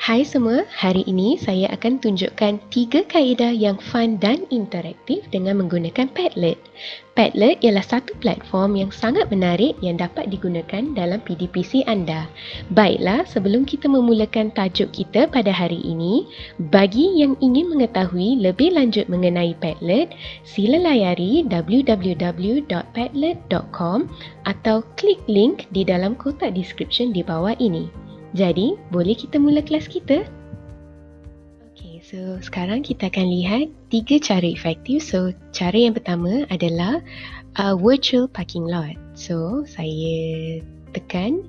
Hai semua, hari ini saya akan tunjukkan 3 kaedah yang fun dan interaktif dengan menggunakan Padlet. Padlet ialah satu platform yang sangat menarik yang dapat digunakan dalam PDPC anda. Baiklah, sebelum kita memulakan tajuk kita pada hari ini, bagi yang ingin mengetahui lebih lanjut mengenai Padlet, sila layari www.padlet.com atau klik link di dalam kotak description di bawah ini. Jadi, boleh kita mula kelas kita? Okay, so sekarang kita akan lihat 3 cara efektif. So, cara yang pertama adalah virtual parking lot. So, saya tekan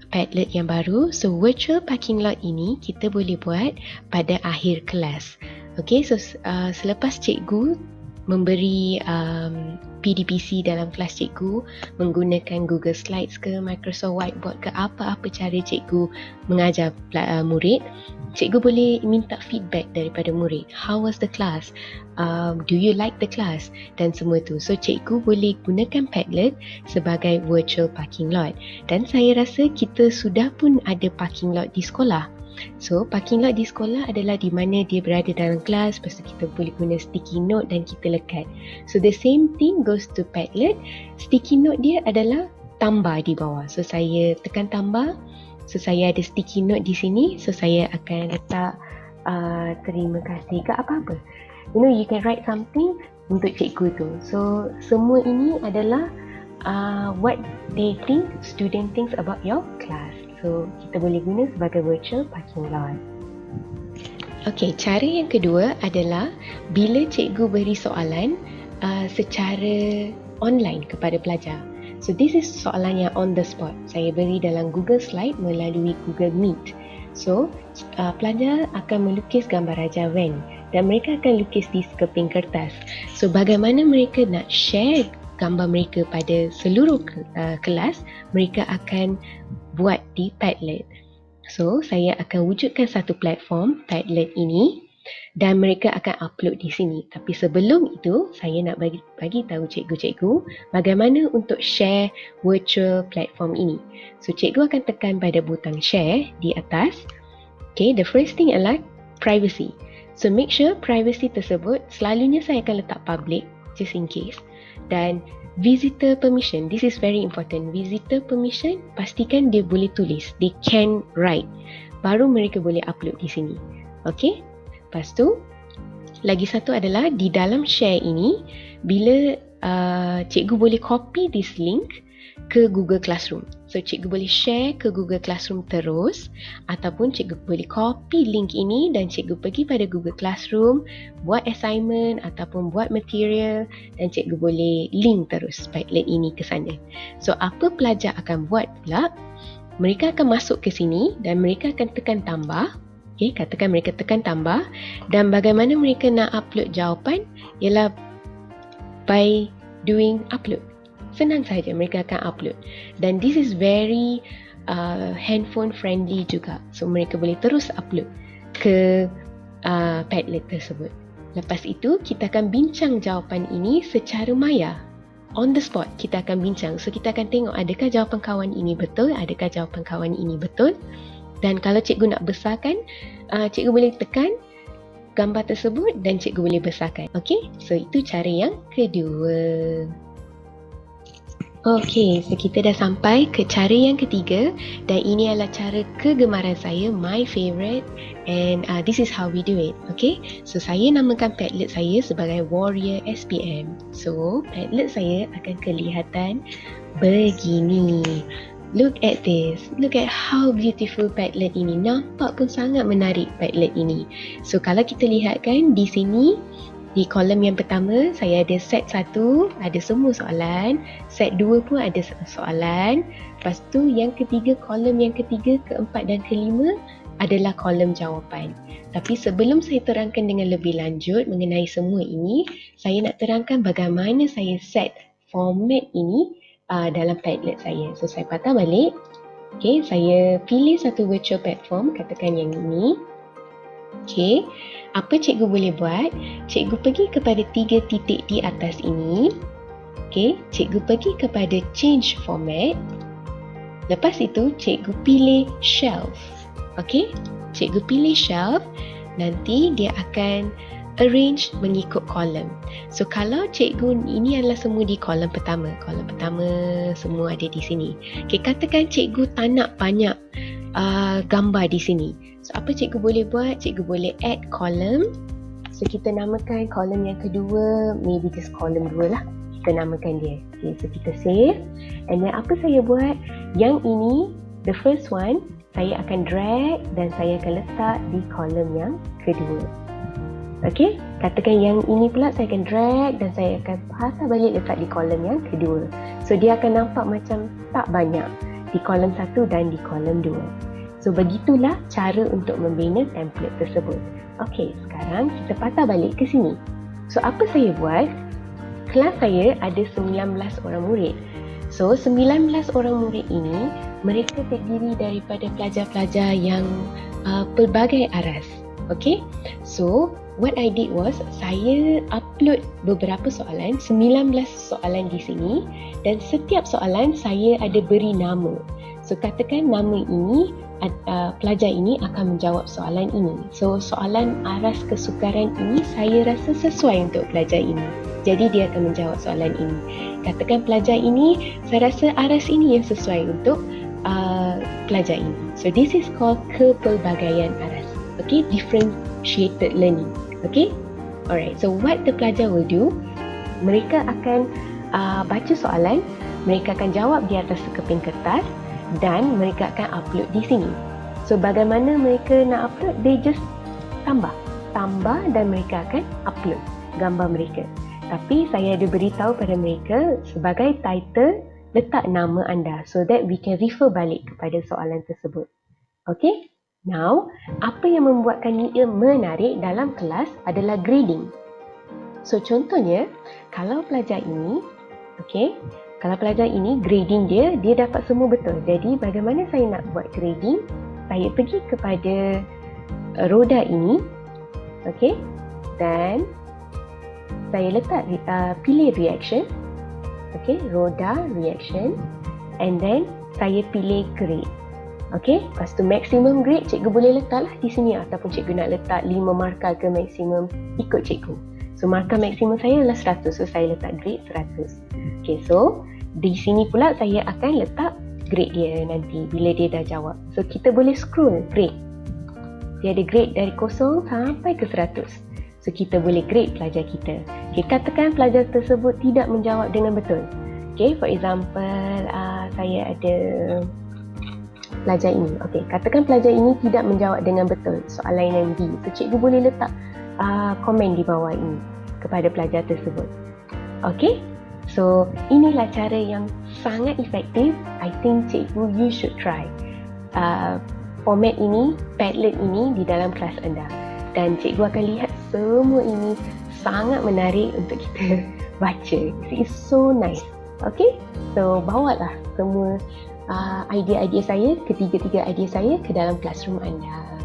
Padlet yang baru. So, virtual parking lot ini kita boleh buat pada akhir kelas. Okay, so selepas cikgu memberi PDPC dalam kelas cikgu menggunakan Google Slides ke Microsoft Whiteboard ke apa-apa cara cikgu mengajar murid, cikgu boleh minta feedback daripada murid. How was the class? Do you like the class? Dan semua tu. So cikgu boleh gunakan Padlet sebagai virtual parking lot. Dan saya rasa kita sudah pun ada parking lot di sekolah. So, parking lot di sekolah adalah di mana dia berada dalam kelas, lepas tu kita boleh guna sticky note dan kita lekat. So, the same thing goes to Padlet. Sticky note dia adalah tambah di bawah. So, saya tekan tambah. So, saya ada sticky note di sini. So, saya akan letak terima kasih ke apa-apa. You can write something untuk cikgu tu. So, semua ini adalah what they think, student thinks about your class. So, kita boleh guna sebagai virtual parking lot. Okey, cara yang kedua adalah bila cikgu beri soalan secara online kepada pelajar. So, this is soalan yang on the spot. Saya beri dalam Google Slide melalui Google Meet. So, pelajar akan melukis gambar Raja Wen dan mereka akan lukis di sekeping kertas. So, bagaimana mereka nak share gambar mereka pada seluruh kelas, mereka akan buat di Padlet. So, saya akan wujudkan satu platform Padlet ini dan mereka akan upload di sini. Tapi sebelum itu, saya nak bagi tahu cikgu-cikgu bagaimana untuk share virtual platform ini. So, cikgu akan tekan pada butang share di atas. Okay, the first thing adalah privacy. So, make sure privacy tersebut selalunya saya akan letak public just in case. Dan visitor permission, this is very important. Visitor permission, pastikan dia boleh tulis, they can write, baru mereka boleh upload di sini. Okay, lepas tu lagi satu adalah di dalam share ini, bila cikgu boleh copy this link ke Google Classroom. So, cikgu boleh share ke Google Classroom terus ataupun cikgu boleh copy link ini dan cikgu pergi pada Google Classroom, buat assignment ataupun buat material dan cikgu boleh link terus Padlet ini ke sana. So, apa pelajar akan buat pula? Mereka akan masuk ke sini dan mereka akan tekan tambah. Okay, katakan mereka tekan tambah dan bagaimana mereka nak upload jawapan ialah by doing upload. Senang saja mereka akan upload dan this is very handphone friendly juga. So mereka boleh terus upload ke Padlet tersebut. Lepas itu kita akan bincang jawapan ini secara maya. On the spot kita akan bincang. So kita akan tengok adakah jawapan kawan ini betul, adakah jawapan kawan ini betul. Dan kalau cikgu nak besarkan, cikgu boleh tekan gambar tersebut dan cikgu boleh besarkan. Okay, so itu cara yang kedua. Okay, so kita dah sampai ke cara yang ketiga dan ini adalah cara kegemaran saya, my favourite, and this is how we do it. Okay, so saya namakan Padlet saya sebagai Warrior SPM. So, Padlet saya akan kelihatan begini. Look at this. Look at how beautiful Padlet ini. Nampak pun sangat menarik Padlet ini. So, kalau kita lihat kan di sini, di kolom yang pertama, saya ada set 1, ada semua soalan. Set 2 pun ada soalan. Lepas tu yang ketiga, kolom yang ketiga, keempat dan kelima adalah kolom jawapan. Tapi sebelum saya terangkan dengan lebih lanjut mengenai semua ini, saya nak terangkan bagaimana saya set format ini dalam Padlet saya. So, saya patah balik. Okay, saya pilih satu virtual platform, katakan yang ini. Okay, apa cikgu boleh buat? Cikgu pergi kepada 3 titik di atas ini. Okay, cikgu pergi kepada change format. Lepas itu, cikgu pilih shelf. Okay, cikgu pilih shelf, nanti dia akan arrange mengikut kolom. So kalau cikgu, ini adalah semua di kolom pertama. Kolom pertama semua ada di sini. Okay, katakan cikgu tak nak banyak gambar di sini. So apa cikgu boleh buat? Cikgu boleh add kolom. So kita namakan kolom yang kedua, maybe just kolom 2 lah. Kita namakan dia. Okay, so kita save. And then apa saya buat? Yang ini, the first one, saya akan drag dan saya akan letak di kolom yang kedua. Okay, katakan yang ini pula saya akan drag dan saya akan patah balik letak di kolom yang kedua. So dia akan nampak macam tak banyak di kolom 1 dan di kolom 2. So begitulah cara untuk membina template tersebut. Okay, sekarang kita patah balik ke sini. So apa saya buat? Kelas saya ada 19 orang murid. So 19 orang murid ini, mereka terdiri daripada pelajar-pelajar yang pelbagai aras. Okay, so what I did was, saya upload beberapa soalan, 19 soalan di sini, dan setiap soalan saya ada beri nama. So katakan nama ini, pelajar ini akan menjawab soalan ini. So soalan aras kesukaran ini saya rasa sesuai untuk pelajar ini, jadi dia akan menjawab soalan ini. Katakan pelajar ini, saya rasa aras ini yang sesuai untuk pelajar ini. So this is called kepelbagaian aras. Okay, differentiated learning. Okay, alright. So what the pelajar will do, mereka akan baca soalan, mereka akan jawab di atas sekeping kertas dan mereka akan upload di sini. So bagaimana mereka nak upload? They just tambah dan mereka akan upload gambar mereka. Tapi saya ada beritahu pada mereka sebagai title, letak nama anda so that we can refer balik kepada soalan tersebut. Okay, now apa yang membuatkan ia menarik dalam kelas adalah grading. So contohnya, kalau pelajar ini, okay, kalau pelajar ini grading dia dapat semua betul. Jadi bagaimana saya nak buat grading? Saya pergi kepada roda ini, okay, dan saya letak pilih reaction, okay, roda reaction, and then saya pilih grade. Okay, lepas tu maximum grade cikgu boleh letaklah di sini, ataupun cikgu nak letak 5 markah ke maksimum, ikut cikgu. So markah maksimum saya adalah 100, so saya letak grade 100. Okay, so di sini pula saya akan letak grade dia nanti bila dia dah jawab. So kita boleh scroll grade. Dia ada grade dari 0 sampai ke 100. So kita boleh grade pelajar kita. Okay, katakan pelajar tersebut tidak menjawab dengan betul. Okay, for example, saya ada pelajar ini. Okay, katakan pelajar ini tidak menjawab dengan betul soalan yang B. So cikgu boleh letak komen di bawah ini kepada pelajar tersebut. Okay, so inilah cara yang sangat efektif. I think cikgu, you should try format ini, Padlet ini di dalam kelas anda. Dan cikgu akan lihat semua ini sangat menarik untuk kita baca. It's so nice. Okay, so bawalah semua idea-idea saya, ketiga-tiga idea saya ke dalam classroom anda.